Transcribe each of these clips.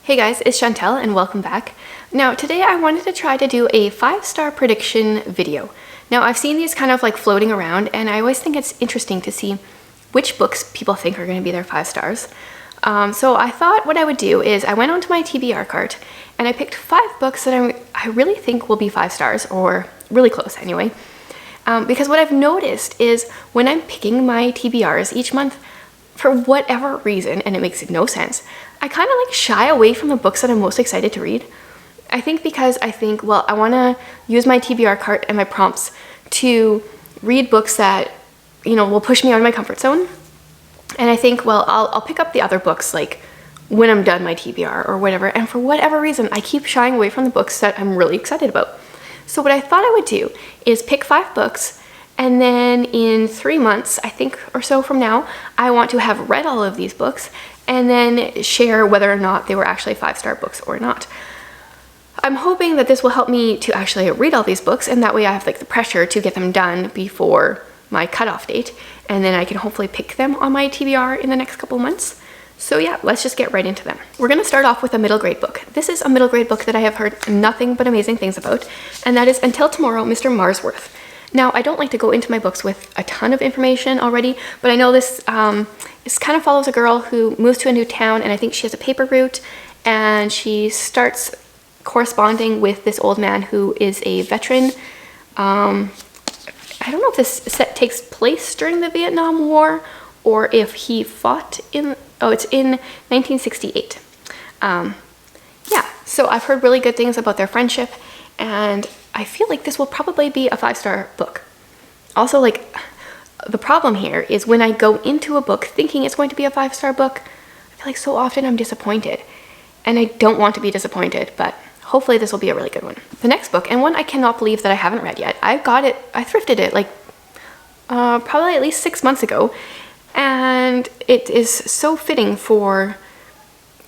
Hey guys, it's Chantel and welcome back. Now today I wanted to try to do a 5-star prediction video. Now I've seen these kind of like floating around and I always think it's interesting to see which books people think are going to be their 5 stars. So I thought what I would do is I went onto my TBR cart and I picked 5 books that I really think will be 5 stars, or really close anyway. Because what I've noticed is when I'm picking my TBRs each month, for whatever reason, and it makes no sense, I kind of like shy away from the books that I'm most excited to read. I think because I think, well, I want to use my TBR cart and my prompts to read books that, you know, will push me out of my comfort zone. And I think, well, I'll pick up the other books like when I'm done my TBR or whatever. And for whatever reason, I keep shying away from the books that I'm really excited about. So what I thought I would do is pick 5 books, and then in 3 months, I think, or so from now, I want to have read all of these books and then share whether or not they were actually 5-star books or not. I'm hoping that this will help me to actually read all these books, and that way I have like the pressure to get them done before my cutoff date, and then I can hopefully pick them on my TBR in the next couple months. So yeah, let's just get right into them. We're gonna start off with a middle grade book. This is a middle grade book that I have heard nothing but amazing things about, and that is Until Tomorrow, Mr. Marsworth. Now, I don't like to go into my books with a ton of information already, but I know this kind of follows a girl who moves to a new town, and I think she has a paper route, and she starts corresponding with this old man who is a veteran. I don't know if this set takes place during the Vietnam War or if he fought in, it's in 1968. Yeah, so I've heard really good things about their friendship, and I feel like this will probably be a 5-star book. Also, like, the problem here is when I go into a book thinking it's going to be a 5-star book, I feel like so often I'm disappointed. And I don't want to be disappointed, but hopefully this will be a really good one. The next book, and one I cannot believe that I haven't read yet. I thrifted it like probably at least 6 months ago, and it is so fitting for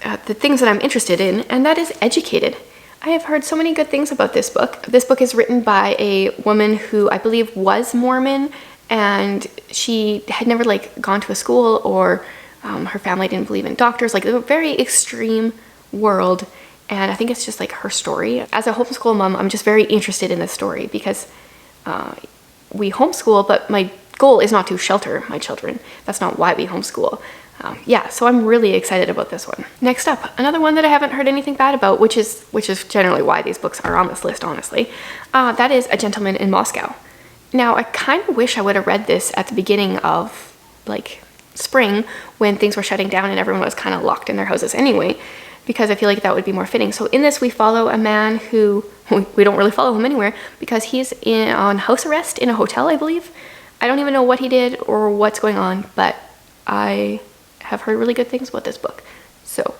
the things that I'm interested in, and that is Educated. I have heard so many good things about this book. This book is written by a woman who I believe was Mormon, and she had never like gone to a school, or her family didn't believe in doctors, like a very extreme world. And I think it's just like her story. As a homeschool mom, I'm just very interested in this story because we homeschool, but my goal is not to shelter my children. That's not why we homeschool. Yeah, so I'm really excited about this one. Next up, another one that I haven't heard anything bad about, which is generally why these books are on this list, honestly. That is A Gentleman in Moscow. Now, I kind of wish I would have read this at the beginning of like spring when things were shutting down and everyone was kind of locked in their houses anyway, because I feel like that would be more fitting. So in this, we follow a man who, we don't really follow him anywhere because he's on house arrest in a hotel, I believe. I don't even know what he did or what's going on, but I have heard really good things about this book. So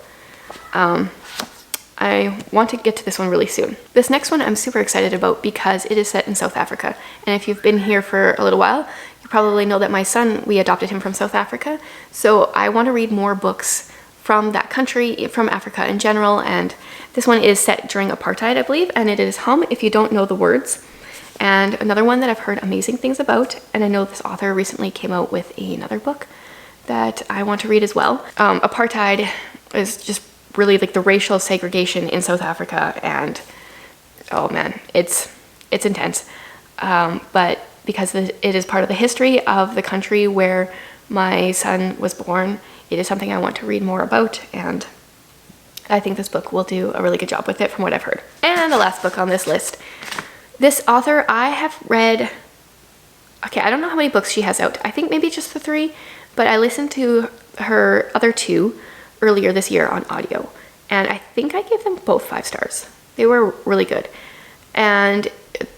I want to get to this one really soon. This next one I'm super excited about because it is set in South Africa. And if you've been here for a little while, you probably know that my son, we adopted him from South Africa. So I want to read more books from that country, from Africa in general. And this one is set during apartheid, I believe, and it is Hum If You Don't Know the Words. And another one that I've heard amazing things about, and I know this author recently came out with another book that I want to read as well. Apartheid is just really like the racial segregation in South Africa, and oh man, it's intense. But because it is part of the history of the country where my son was born, it is something I want to read more about, and I think this book will do a really good job with it from what I've heard. And the last book on this list, this author I have read, okay, I don't know how many books she has out. I think maybe just the 3, but I listened to her other 2 earlier this year on audio, and I think I gave them both 5 stars. They were really good. And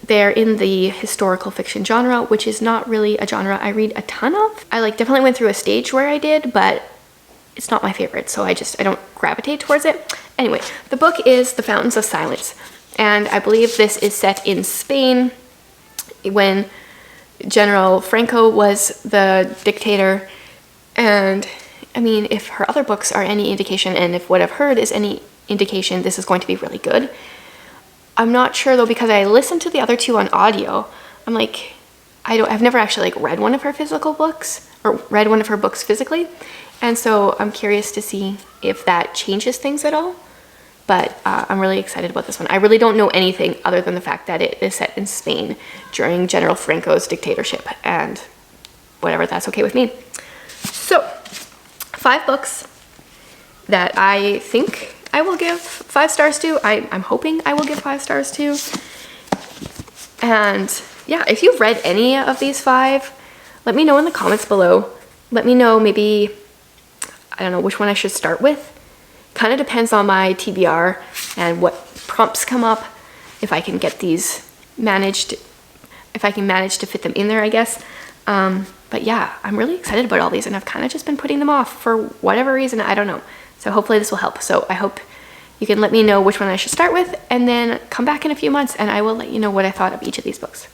they're in the historical fiction genre, which is not really a genre I read a ton of. I like definitely went through a stage where I did, but it's not my favorite, so I don't gravitate towards it. Anyway, the book is The Fountains of Silence, and I believe this is set in Spain when General Franco was the dictator. And I mean, if her other books are any indication, and if what I've heard is any indication, this is going to be really good. I'm not sure though, because I listened to the other 2 on audio. I'm like, I've never actually like read one of her physical books, or read one of her books physically. And so I'm curious to see if that changes things at all. but I'm really excited about this one. I really don't know anything other than the fact that it is set in Spain during General Franco's dictatorship, and whatever, that's okay with me. So, 5 books that I think I will give 5 stars to. I'm hoping I will give 5 stars to. And yeah, if you've read any of these 5, let me know in the comments below. Let me know maybe, I don't know which one I should start with. Kind of depends on my TBR and what prompts come up, if I can get these managed, if I can manage to fit them in there, I guess. But yeah, I'm really excited about all these, and I've kind of just been putting them off for whatever reason, I don't know. So hopefully this will help. So I hope you can let me know which one I should start with, and then come back in a few months and I will let you know what I thought of each of these books.